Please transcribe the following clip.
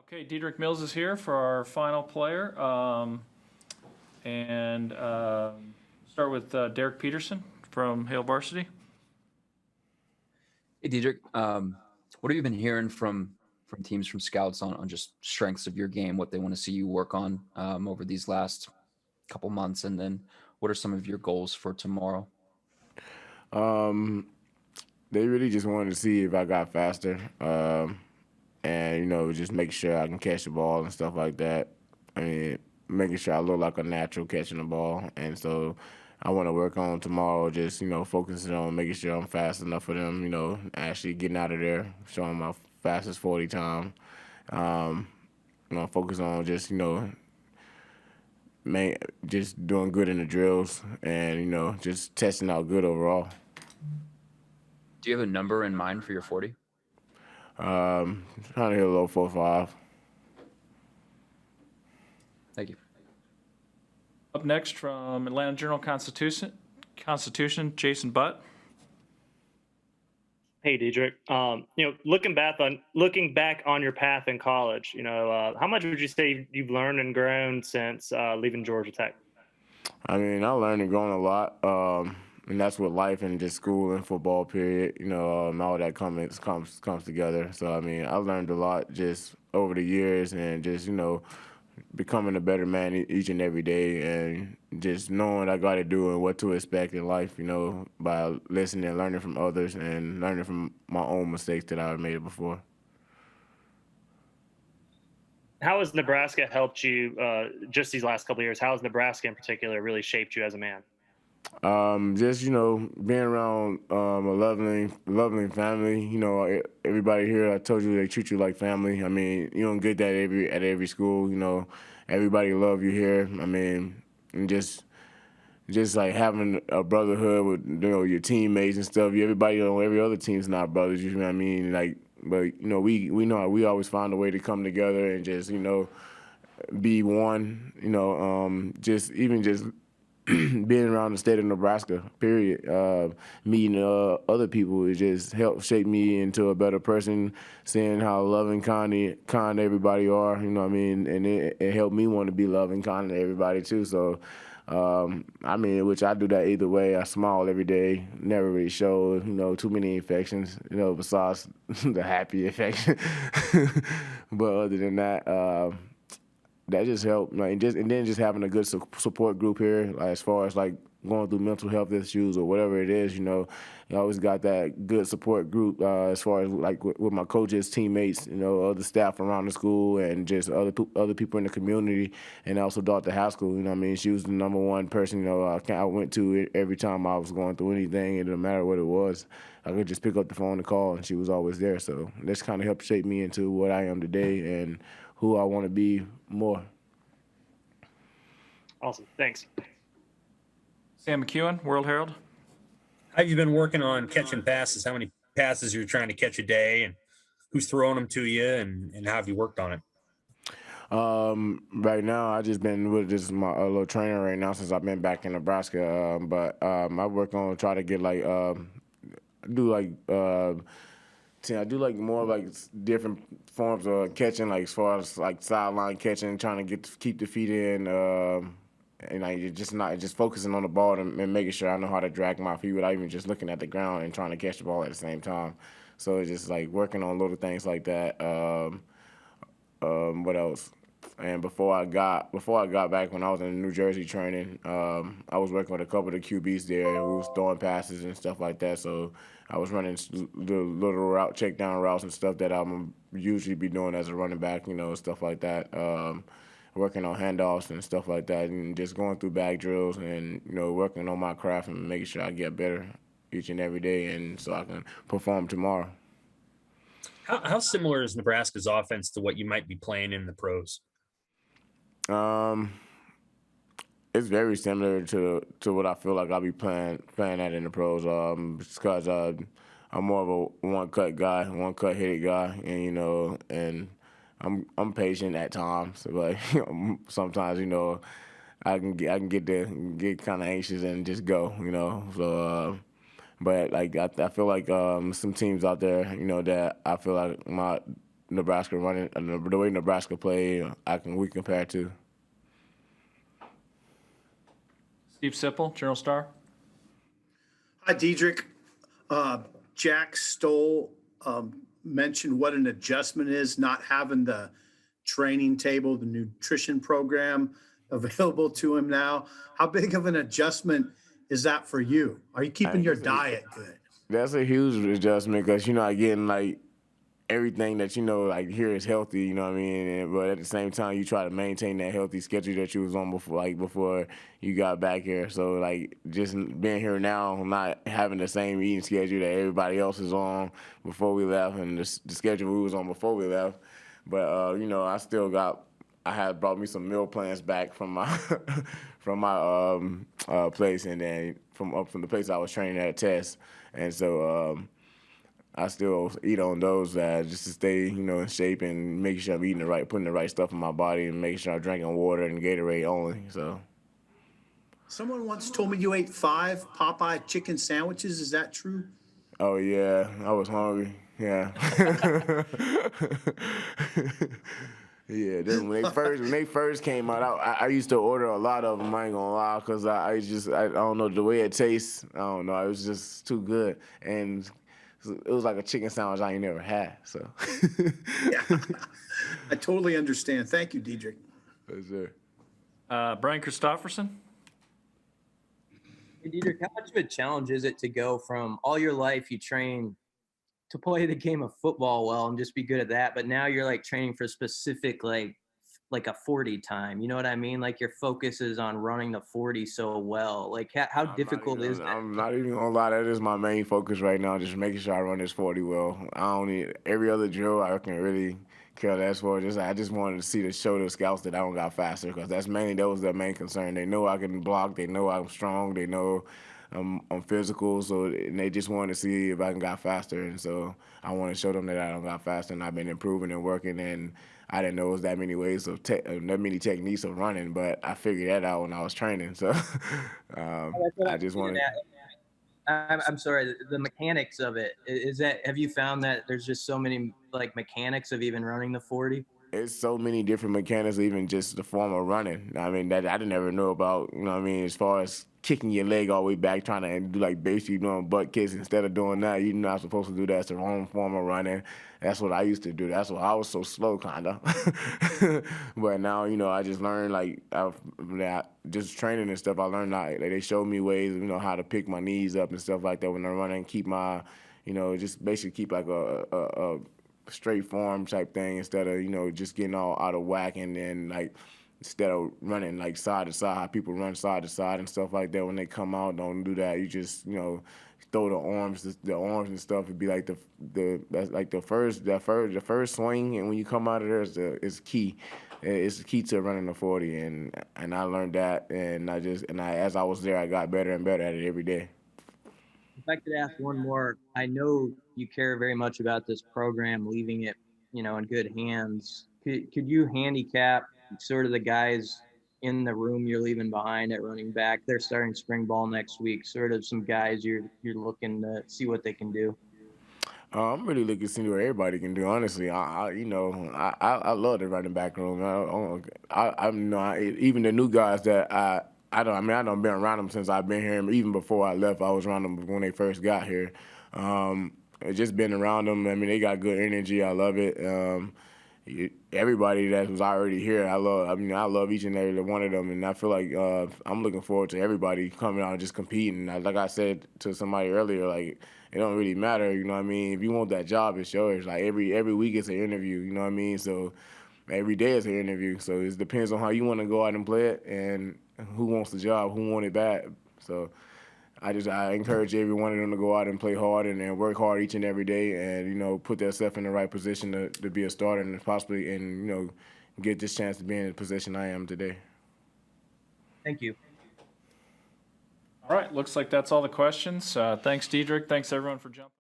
Okay, Dedrick Mills is here for our final player. Start with Derek Peterson from Hail Varsity. Hey, Dedrick, what have you been hearing from teams, from scouts on just strengths of your game, what they want to see you work on over these last couple months, and then what are some of your goals for tomorrow? Um, they really just wanted to see if I got faster, and just make sure I can catch the ball and stuff like that. I mean, making sure I look like a natural catching the ball, and so I want to work on tomorrow. Just focusing on making sure I'm fast enough for them. Actually getting out of there, showing my fastest 40 time. Um, focus on just just doing good in the drills, and just testing out good overall. Do you have a number in mind for your 40? Trying to hit a low 4.5. Thank you. Up next from Atlanta Journal-Constitution, Jason Butt. Hey, Dedrick. Looking back on your path in college, how much would you say you've learned and grown since leaving Georgia Tech? I mean, I learned and grown a lot, and that's with life and just school and football. Period. All that comes together. So I mean, I learned a lot just over the years, and just becoming a better man each and every day, and just knowing what I got to do and what to expect in life. By listening and learning from others and learning from my own mistakes that I've made before. How has Nebraska helped you just these last couple of years? How has Nebraska in particular really shaped you as a man? Just being around a loving family. Everybody here, I told you, they treat you like family. I mean, you don't get that at every school. Everybody love you here. I mean, and just like having a brotherhood with your teammates and stuff. Everybody every other team's not brothers. You know what I mean? Like, but we always find a way to come together and just be one. Just even just being around the state of Nebraska, period. Meeting other people, it just helped shape me into a better person. Seeing how loving, kind everybody are, you know what I mean, and it helped me want to be loving, kind to everybody too. So, I mean, which I do that either way. I smile every day, never really show, too many infections, besides the happy infection. But other than that. That just helped, and then just having a good support group here, like, as far as like going through mental health issues or whatever it is, you always got that good support group as far as like with my coaches, teammates, other staff around the school, and just other people in the community, and also Dr. Haskell. I mean, she was the number one person I went to every time I was going through anything. It didn't matter what it was. I could just pick up the phone and call, and she was always there. So this kind of helped shape me into what I am today and who I want to be more. Awesome. Thanks. Sam McEwen, World Herald. How have you been working on catching passes? How many passes you're trying to catch a day, and who's throwing them to you, and how have you worked on it? Right now, I just been with just my little trainer right now since I've been back in Nebraska. But I work on try to get I do like more like different forms of catching, like as far as like sideline catching, trying to keep the feet in, and like just focusing on the ball and making sure I know how to drag my feet without even just looking at the ground and trying to catch the ball at the same time. So it's just like working on little things like that. What else? And before I got back, when I was in New Jersey training, I was working with a couple of the QBs there who was throwing passes and stuff like that. So I was running the little check down routes and stuff that I'm usually be doing as a running back, stuff like that. Working on handoffs and stuff like that, and just going through bag drills and working on my craft and making sure I get better each and every day, and so I can perform tomorrow. How similar is Nebraska's offense to what you might be playing in the pros? It's very similar to what I feel like I'll be playing at in the pros. Because I'm more of a one-cut guy, one-cut hit guy, and I'm patient at times, but sometimes I can get kind of anxious and just go, So, but like I feel like some teams out there, that I feel like Nebraska running, the way Nebraska play, we compare to. Steve Sipple, Journal Star. Hi, Dedrick. Jack Stoll mentioned what an adjustment is not having the training table, the nutrition program available to him now. How big of an adjustment is that for you? Are you keeping your diet good? That's a huge adjustment because, again, like, everything that like here is healthy, you know what I mean? But at the same time, you try to maintain that healthy schedule that you was on before you got back here. So like just being here now, not having the same eating schedule that everybody else is on before we left, and the schedule we was on before we left. But I had brought me some meal plans back from my from my place, and then from the place I was training at Test, and so. I still eat on those just to stay, in shape and making sure I'm eating putting the right stuff in my body and making sure I'm drinking water and Gatorade only. So. Someone once told me you ate 5 Popeye chicken sandwiches. Is that true? Oh yeah, I was hungry. Yeah. Yeah, when they first came out, I used to order a lot of them. I ain't gonna lie, cause I don't know the way it tastes. I don't know. It was just too good, and it was like a chicken sandwich I ain't never had. So. Yeah, I totally understand. Thank you, Dedrick. Yes, sir. Brian Christopherson. Hey, Dedrick, how much of a challenge is it to go from all your life you train to play the game of football well and just be good at that, but now you're like training for specific like a 40 time, you know what I mean? Like your focus is on running the 40 so well. Like how difficult is that? I'm not even gonna lie, that is my main focus right now, just making sure I run this 40 well. I don't need every other drill I can really care less for. I just wanted to show the scouts that I don't got faster, because that was their main concern. They know I can block, they know I'm strong, they know I'm physical, and they just wanted to see if I can got faster, and so I want to show them that I don't got faster, and I've been improving and working, and I didn't know it was that many ways of that many techniques of running, but I figured that out when I was training. So I just wanted. I'm sorry, the mechanics of it, have you found that there's just so many like mechanics of even running the 40? It's so many different mechanics, even just the form of running. I mean, that I didn't ever know about, as far as kicking your leg all the way back, trying to do like basically doing butt kicks. Instead of doing that, you're not supposed to do that. It's the wrong form of running. That's what I used to do. That's why I was so slow, kind of. But now, I just learned, just training and stuff, I learned they showed me ways, how to pick my knees up and stuff like that when I'm running, keep my, just basically keep like a straight form type thing instead of, just getting all out of whack, and then instead of running like side to side, how people run side to side and stuff like that. When they come out, don't do that. You just, throw the arms and stuff. It'd be like the first swing, and when you come out of there is key. It's the key to running the 40, and I learned that, and as I was there, I got better and better at it every day. If I could ask one more, I know you care very much about this program, leaving it, in good hands. Could you handicap sort of the guys in the room you're leaving behind at running back? They're starting spring ball next week. Sort of some guys you're looking to see what they can do. I'm really looking to see what everybody can do. Honestly, I love the running back room. Even the new guys that I don't been around them since I've been here. Even before I left, I was around them when they first got here. Just been around them. They got good energy. I love it. Everybody that was already here, I love each and every one of them, and I feel like I'm looking forward to everybody coming out and just competing. Like I said to somebody earlier, it don't really matter, If you want that job, it's yours. Every week it's an interview, So every day is an interview. So it depends on how you want to go out and play it, and who wants the job, who want it bad. So I encourage every one of them to go out and play hard and work hard each and every day, and put themselves in the right position to be a starter and possibly get this chance to be in the position I am today. Thank you. All right, looks like that's all the questions. Thanks, Dedrick. Thanks, everyone, for jumping.